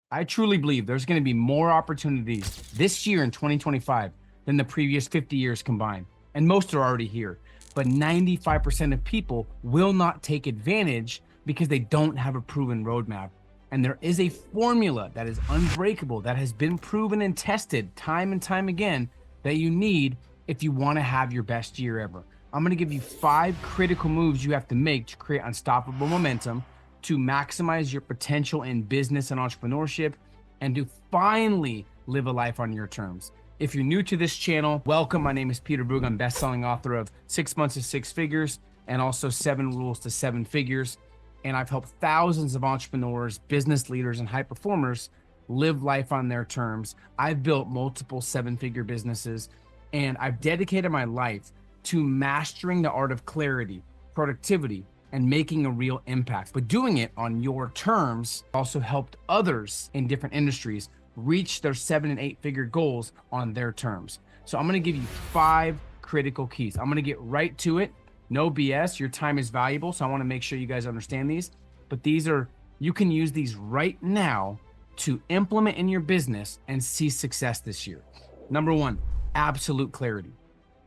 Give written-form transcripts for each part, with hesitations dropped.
I truly believe there's going to be more opportunities this year in 2025 than the previous 50 years combined. And most are already here. But 95% of people will not take advantage because they don't have a proven roadmap. And there is a formula that is unbreakable, that has been proven and tested time and time again, that you need if you want to have your best year ever. I'm going to give you 5 critical moves you have to make to create unstoppable momentum, to maximize your potential in business and entrepreneurship, and to finally live a life on your terms. If you're new to this channel, welcome. My name is Peter Voogd. I'm best-selling author of 6 Months to 6 Figures and also 7 Rules to 7 Figures. And I've helped thousands of entrepreneurs, business leaders, and high performers live life on their terms. I've built multiple 7-figure businesses, and I've dedicated my life to mastering the art of clarity, productivity, and making a real impact. But doing it on your terms also helped others in different industries reach their 7 and 8-figure goals on their terms. So I'm going to give you 5 critical keys. I'm going to get right to it. No BS. Your time is valuable, so I want to make sure you guys understand these. But you can use these right now to implement in your business and see success this year. Number 1, absolute clarity.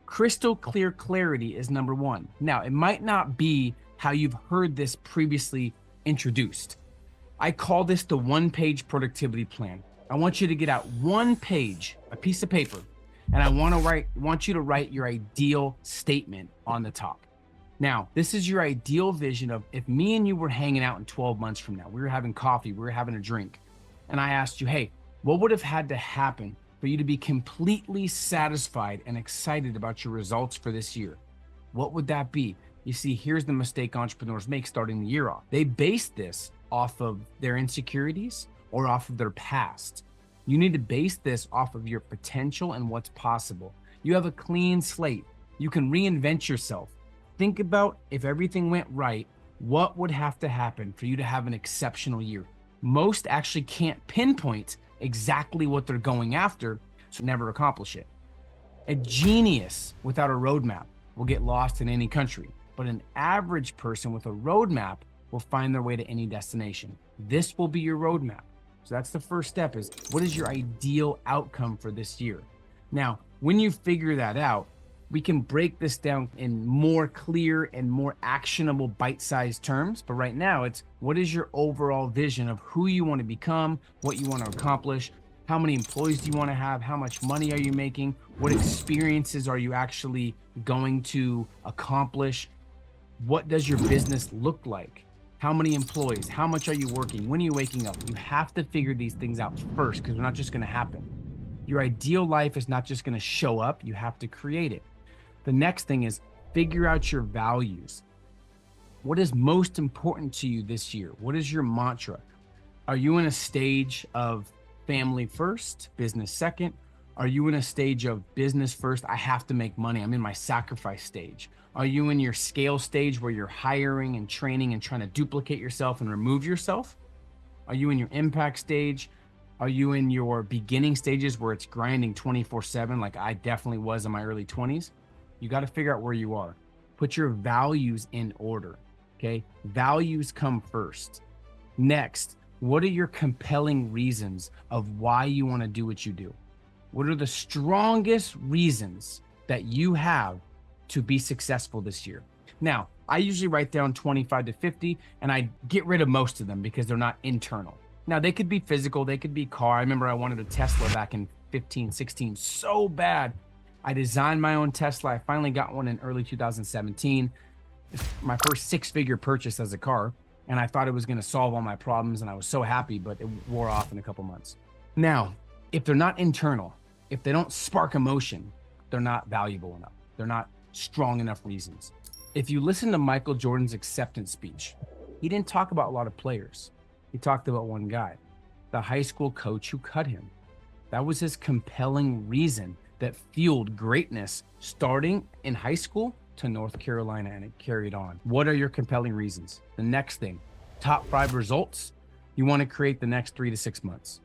Crystal clear clarity is number 1. Now, it might not be how you've heard this previously introduced. I call this the 1-page productivity plan. I want you to get out 1 page, a piece of paper, and I want you to write your ideal statement on the top. Now, this is your ideal vision of if me and you were hanging out in 12 months from now, we were having coffee, we were having a drink, and I asked you, hey, what would have had to happen for you to be completely satisfied and excited about your results for this year? What would that be? You see, here's the mistake entrepreneurs make starting the year off. They base this off of their insecurities or off of their past. You need to base this off of your potential and what's possible. You have a clean slate. You can reinvent yourself. Think about if everything went right, what would have to happen for you to have an exceptional year? Most actually can't pinpoint exactly what they're going after, so never accomplish it. A genius without a roadmap will get lost in any country, but an average person with a roadmap will find their way to any destination. This will be your roadmap. So that's the first step, is what is your ideal outcome for this year? Now, when you figure that out, we can break this down in more clear and more actionable bite-sized terms. But right now, it's what is your overall vision of who you want to become, what you want to accomplish, how many employees do you want to have, how much money are you making, what experiences are you actually going to accomplish, what does your business look like, how many employees, how much are you working, when are you waking up? You have to figure these things out first, because they're not just going to happen. Your ideal life is not just going to show up, you have to create it. The next thing is figure out your values. What is most important to you this year? What is your mantra? Are you in a stage of family first, business second? Are you in a stage of business first? I have to make money. I'm in my sacrifice stage. Are you in your scale stage where you're hiring and training and trying to duplicate yourself and remove yourself? Are you in your impact stage? Are you in your beginning stages where it's grinding 24/7 like I definitely was in my early 20s? You got to figure out where you are. Put your values in order, okay? Values come first. Next, what are your compelling reasons of why you want to do what you do? What are the strongest reasons that you have to be successful this year? Now, I usually write down 25 to 50, and I get rid of most of them because they're not internal. Now, they could be physical, they could be car. I remember I wanted a Tesla back in 15, 16 so bad. I designed my own Tesla. I finally got one in early 2017. It's my first 6-figure purchase as a car, and I thought it was going to solve all my problems, and I was so happy, but it wore off in a couple months. Now, if they're not internal, if they don't spark emotion, they're not valuable enough. They're not strong enough reasons. If you listen to Michael Jordan's acceptance speech, he didn't talk about a lot of players. He talked about one guy, the high school coach who cut him. That was his compelling reason that fueled greatness starting in high school to North Carolina, and it carried on. What are your compelling reasons? The next thing, top 5 results you want to create the next 3 to 6 months.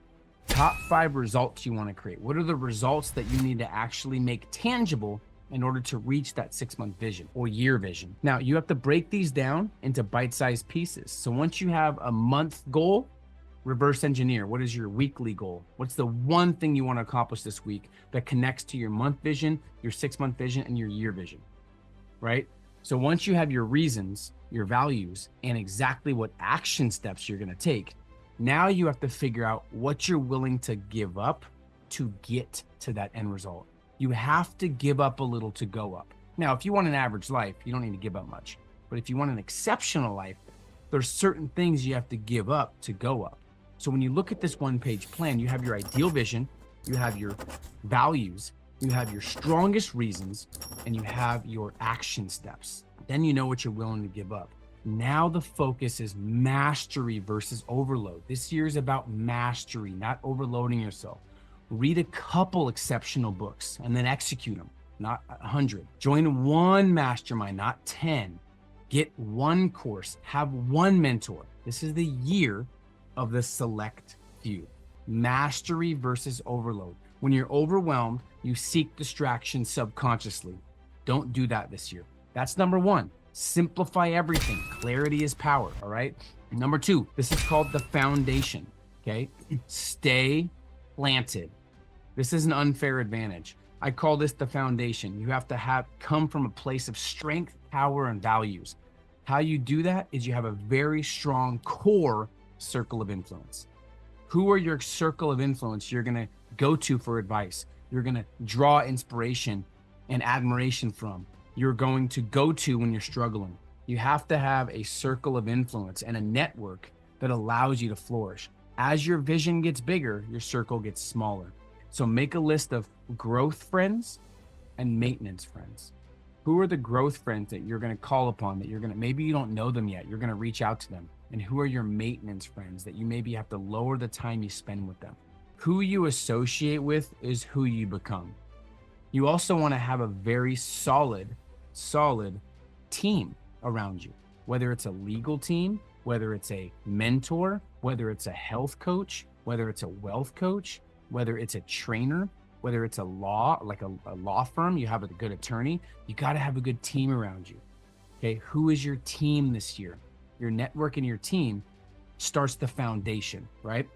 Top 5 results you want to create. What are the results that you need to actually make tangible in order to reach that 6-month vision or year vision? Now, you have to break these down into bite-sized pieces. So once you have a month goal, reverse engineer. What is your weekly goal? What's the one thing you want to accomplish this week that connects to your month vision, your 6-month vision, and your year vision, right? So once you have your reasons, your values, and exactly what action steps you're going to take, now you have to figure out what you're willing to give up to get to that end result. You have to give up a little to go up. Now, if you want an average life, you don't need to give up much. But if you want an exceptional life, there's certain things you have to give up to go up. So when you look at this one-page plan, you have your ideal vision, you have your values, you have your strongest reasons, and you have your action steps. Then you know what you're willing to give up. Now the focus is mastery versus overload. This year is about mastery, not overloading yourself. Read a couple exceptional books and then execute them, not 100. Join one mastermind, not 10. Get one course, have one mentor. This is the year of the select few. Mastery versus overload. When you're overwhelmed, you seek distraction subconsciously. Don't do that this year. That's number one. Simplify everything. Clarity is power, all right? Number two, this is called the foundation, okay? Stay planted. This is an unfair advantage. I call this the foundation. You have to come from a place of strength, power, and values. How you do that is you have a very strong core circle of influence. Who are your circle of influence you're going to go to for advice? You're going to draw inspiration and admiration from. You're going to go to when you're struggling. You have to have a circle of influence and a network that allows you to flourish. As your vision gets bigger, your circle gets smaller. So make a list of growth friends and maintenance friends. Who are the growth friends that you're going to call upon, that you're going to, maybe you don't know them yet, you're going to reach out to them? And who are your maintenance friends that you maybe have to lower the time you spend with them? Who you associate with is who you become. You also want to have a very solid team around you, whether it's a legal team, whether it's a mentor, whether it's a health coach, whether it's a wealth coach, whether it's a trainer, whether it's a law, like a law firm, you have a good attorney, you got to have a good team around you. Okay. Who is your team this year? Your network and your team starts the foundation, right?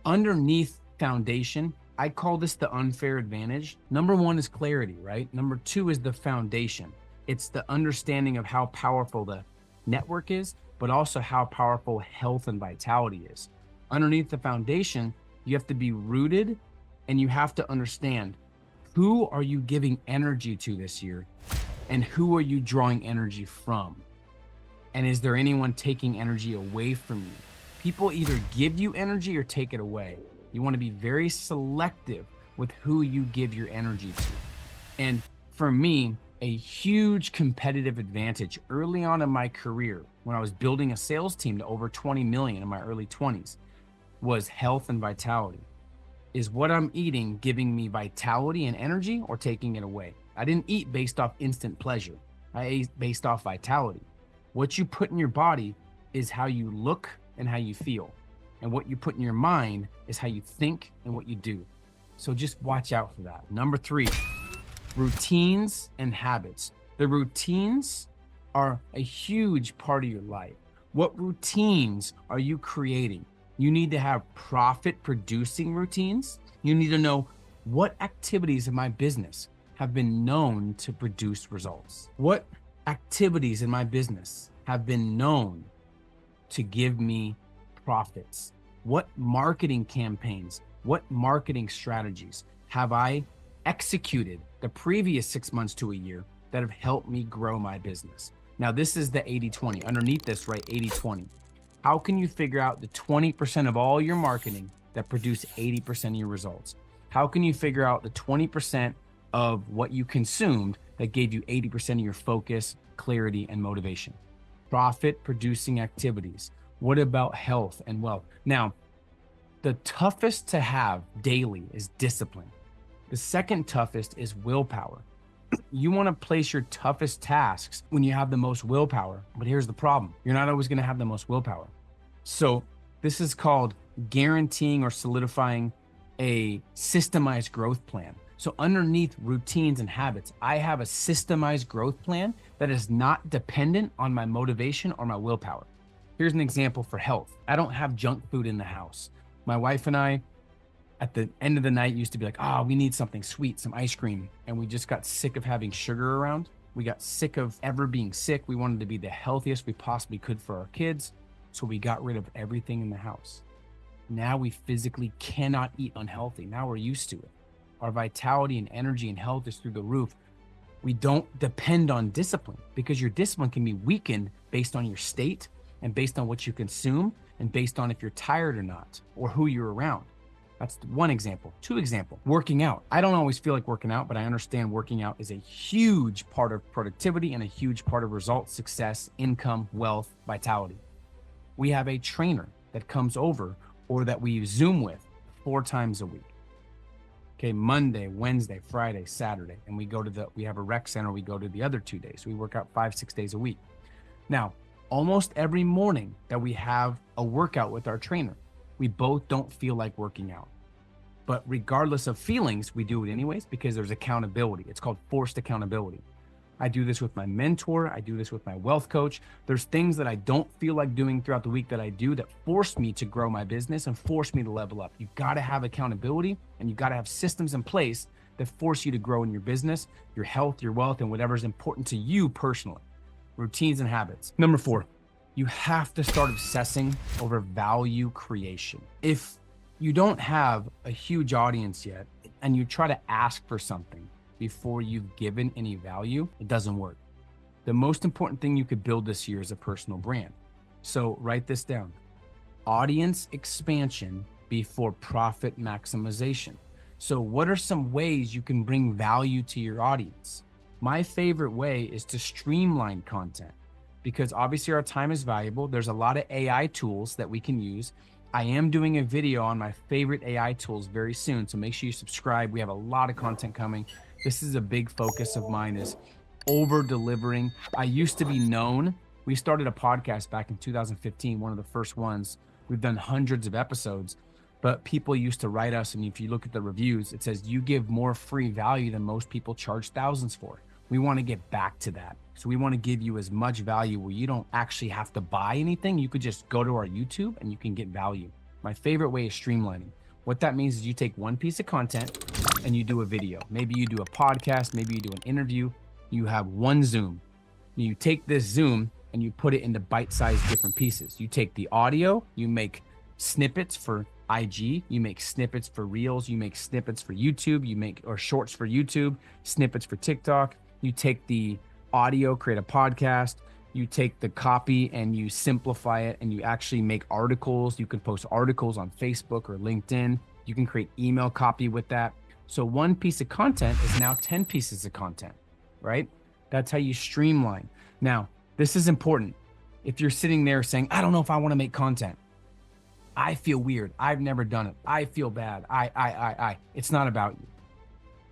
Underneath foundation, I call this the unfair advantage. Number one is clarity, right? Number two is the foundation. It's the understanding of how powerful the network is, but also how powerful health and vitality is. Underneath the foundation, you have to be rooted, and you have to understand, who are you giving energy to this year, and who are you drawing energy from? And is there anyone taking energy away from you? People either give you energy or take it away. You want to be very selective with who you give your energy to. And for me, a huge competitive advantage early on in my career, when I was building a sales team to over 20 million in my early 20s, was health and vitality. Is what I'm eating giving me vitality and energy, or taking it away? I didn't eat based off instant pleasure. I ate based off vitality. What you put in your body is how you look and how you feel. And what you put in your mind is how you think and what you do. So just watch out for that. Number three, routines and habits. The routines are a huge part of your life. What routines are you creating? You need to have profit producing routines. You need to know, what activities in my business have been known to produce results? What activities in my business have been known to give me profits? What marketing campaigns, what marketing strategies have I executed the previous 6 months to a year that have helped me grow my business? Now, this is the 80-20. Underneath this, right, 80-20. How can you figure out the 20% of all your marketing that produce 80% of your results? How can you figure out the 20% of what you consumed that gave you 80% of your focus, clarity, and motivation? Profit producing activities. What about health and wealth? Now, the toughest to have daily is discipline. The second toughest is willpower. You want to place your toughest tasks when you have the most willpower, but here's the problem. You're not always going to have the most willpower. So this is called guaranteeing or solidifying a systemized growth plan. So underneath routines and habits, I have a systemized growth plan that is not dependent on my motivation or my willpower. Here's an example for health. I don't have junk food in the house. My wife and I, at the end of the night, used to be like, oh, we need something sweet, some ice cream. And we just got sick of having sugar around. We got sick of ever being sick. We wanted to be the healthiest we possibly could for our kids. So we got rid of everything in the house. Now we physically cannot eat unhealthy. Now we're used to it. Our vitality and energy and health is through the roof. We don't depend on discipline because your discipline can be weakened based on your state and based on what you consume and based on if you're tired or not or who you're around. That's one example. Two example, working out. I don't always feel like working out, but I understand working out is a huge part of productivity and a huge part of results, success, income, wealth, vitality. We have a trainer that comes over or that we Zoom with 4 times a week. Okay, Monday, Wednesday, Friday, Saturday. And we have a rec center, we go to the other 2 days. We work out 5-6 days a week. Now, almost every morning that we have a workout with our trainer, we both don't feel like working out. But regardless of feelings, we do it anyways because there's accountability. It's called forced accountability. I do this with my mentor. I do this with my wealth coach. There's things that I don't feel like doing throughout the week that I do that force me to grow my business and force me to level up. You got to have accountability and you got to have systems in place that force you to grow in your business, your health, your wealth, and whatever is important to you personally. Routines and habits. Number 4, you have to start obsessing over value creation. If you don't have a huge audience yet and you try to ask for something before you've given any value, it doesn't work. The most important thing you could build this year is a personal brand. So write this down. Audience expansion before profit maximization. So what are some ways you can bring value to your audience? My favorite way is to streamline content because obviously our time is valuable. There's a lot of AI tools that we can use. I am doing a video on my favorite AI tools very soon, so make sure you subscribe. We have a lot of content coming. This is a big focus of mine, is over delivering. I used to be known. We started a podcast back in 2015, one of the first ones. We've done hundreds of episodes, but people used to write us, and if you look at the reviews, it says you give more free value than most people charge thousands for. We want to get back to that. So we want to give you as much value where you don't actually have to buy anything. You could just go to our YouTube and you can get value. My favorite way is streamlining. What that means is you take one piece of content and you do a video. Maybe you do a podcast, maybe you do an interview. You have one Zoom. You take this Zoom and you put it into bite-sized different pieces. You take the audio, you make snippets for IG, you make snippets for Reels, you make snippets for YouTube, or shorts for YouTube, snippets for TikTok. You take the audio, create a podcast, you take the copy and you simplify it and you actually make articles. You can post articles on Facebook or LinkedIn. You can create email copy with that. So one piece of content is now 10 pieces of content, right? That's how you streamline. Now, this is important. If you're sitting there saying, I don't know if I want to make content. I feel weird. I've never done it. I feel bad. It's not about you.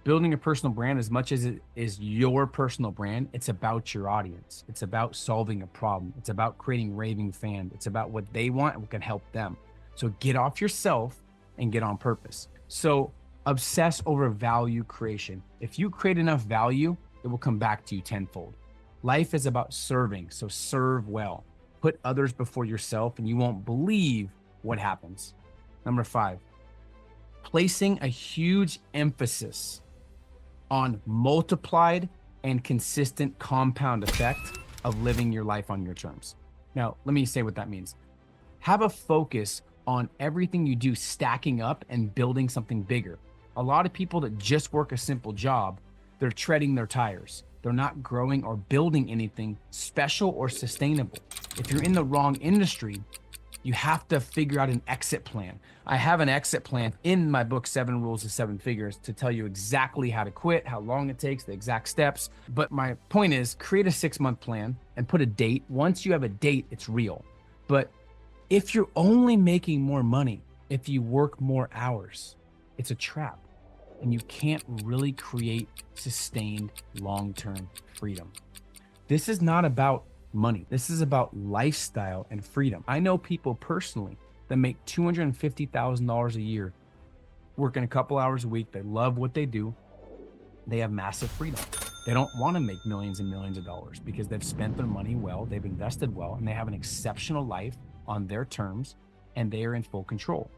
Building a personal brand, as much as it is your personal brand, it's about your audience. It's about solving a problem. It's about creating raving fans. It's about what they want and what can help them. So get off yourself and get on purpose. So obsess over value creation. If you create enough value, it will come back to you tenfold. Life is about serving, so serve well. Put others before yourself and you won't believe what happens. Number 5, placing a huge emphasis on multiplied and consistent compound effect of living your life on your terms. Now, let me say what that means. Have a focus on everything you do stacking up and building something bigger. A lot of people that just work a simple job, they're treading their tires. They're not growing or building anything special or sustainable. If you're in the wrong industry, you have to figure out an exit plan. I have an exit plan in my book, 7 Rules of 7 Figures, to tell you exactly how to quit, how long it takes, the exact steps. But my point is, create a 6-month plan and put a date. Once you have a date, it's real. But if you're only making more money, if you work more hours, it's a trap. And you can't really create sustained long-term freedom. This is not about money. This is about lifestyle and freedom. I know people personally that make $250,000 a year, working a couple hours a week. They love what they do. They have massive freedom. They don't want to make millions and millions of dollars because they've spent their money well, they've invested well, and they have an exceptional life on their terms, and they are in full control.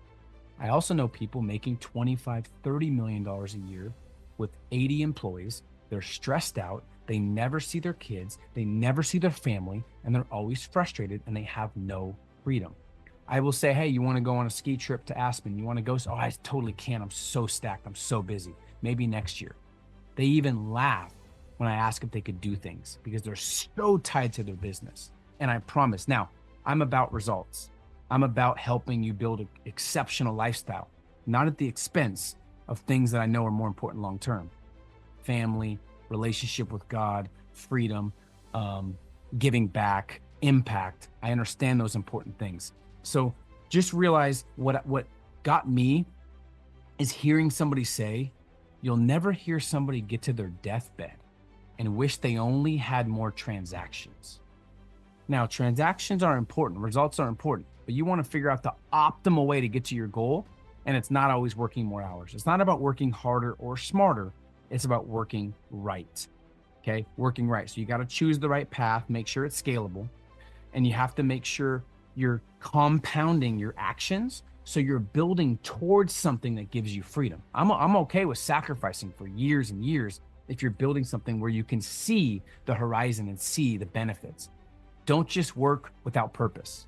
I also know people making $25, $30 million a year with 80 employees. They're stressed out. They never see their kids. They never see their family, and they're always frustrated, and they have no freedom. I will say, hey, you want to go on a ski trip to Aspen? You want to go? Oh, I totally can't. I'm so stacked. I'm so busy. Maybe next year. They even laugh when I ask if they could do things because they're so tied to their business. And I promise, now, I'm about results. I'm about helping you build an exceptional lifestyle, not at the expense of things that I know are more important long-term. Family, relationship with God, freedom, giving back, impact. I understand those important things. So just realize what got me is hearing somebody say, you'll never hear somebody get to their deathbed and wish they only had more transactions. Now, transactions are important, results are important, but you want to figure out the optimal way to get to your goal. And it's not always working more hours. It's not about working harder or smarter. It's about working right. Okay, working right. So you got to choose the right path, make sure it's scalable, and you have to make sure you're compounding your actions so you're building towards something that gives you freedom. I'm okay with sacrificing for years and years if you're building something where you can see the horizon and see the benefits. Don't just work without purpose.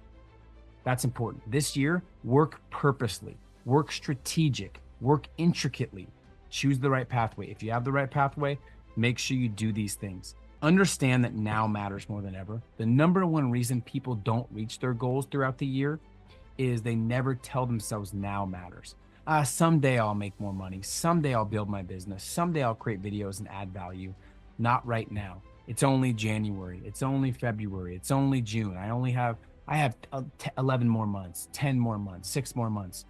That's important. This year, work purposely, work strategic, work intricately, choose the right pathway. If you have the right pathway, make sure you do these things. Understand that now matters more than ever. The number one reason people don't reach their goals throughout the year is they never tell themselves now matters. Someday I'll make more money. Someday I'll build my business. Someday I'll create videos and add value. Not right now. It's only January. It's only February. It's only June. I have 11 more months, 10 more months, 6 more months.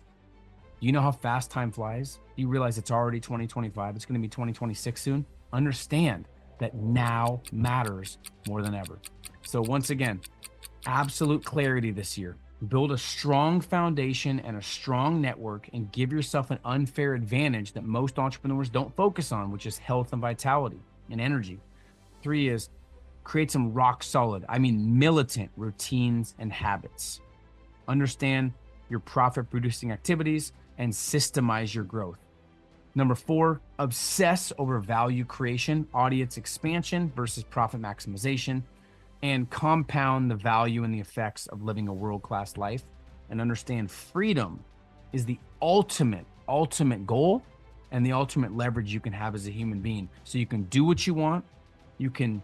You know how fast time flies? You realize it's already 2025. It's going to be 2026 soon. Understand that now matters more than ever. So once again, absolute clarity this year. Build a strong foundation and a strong network and give yourself an unfair advantage that most entrepreneurs don't focus on, which is health and vitality and energy. 3 is create some rock solid, militant routines and habits. Understand your profit producing activities and systemize your growth. Number 4, obsess over value creation, audience expansion versus profit maximization, and compound the value and the effects of living a world-class life. And understand freedom is the ultimate goal and the ultimate leverage you can have as a human being. So you can do what you want, you can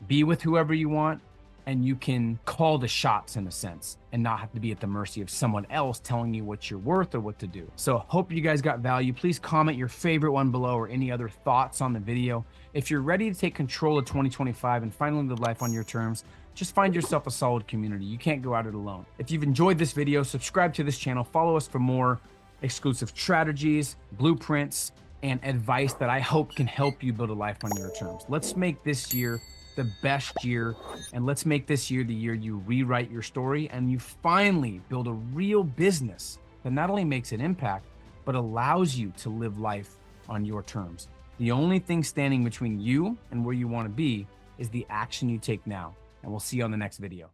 be with whoever you want, and you can call the shots in a sense and not have to be at the mercy of someone else telling you what you're worth or what to do. So hope you guys got value. Please comment your favorite one below or any other thoughts on the video. If you're ready to take control of 2025 and finally live life on your terms, just find yourself a solid community. You can't go at it alone. If you've enjoyed this video, subscribe to this channel, follow us for more exclusive strategies, blueprints, and advice that I hope can help you build a life on your terms. Let's make this year the best year, and let's make this year the year you rewrite your story and you finally build a real business that not only makes an impact, but allows you to live life on your terms. The only thing standing between you and where you want to be is the action you take now. And we'll see you on the next video.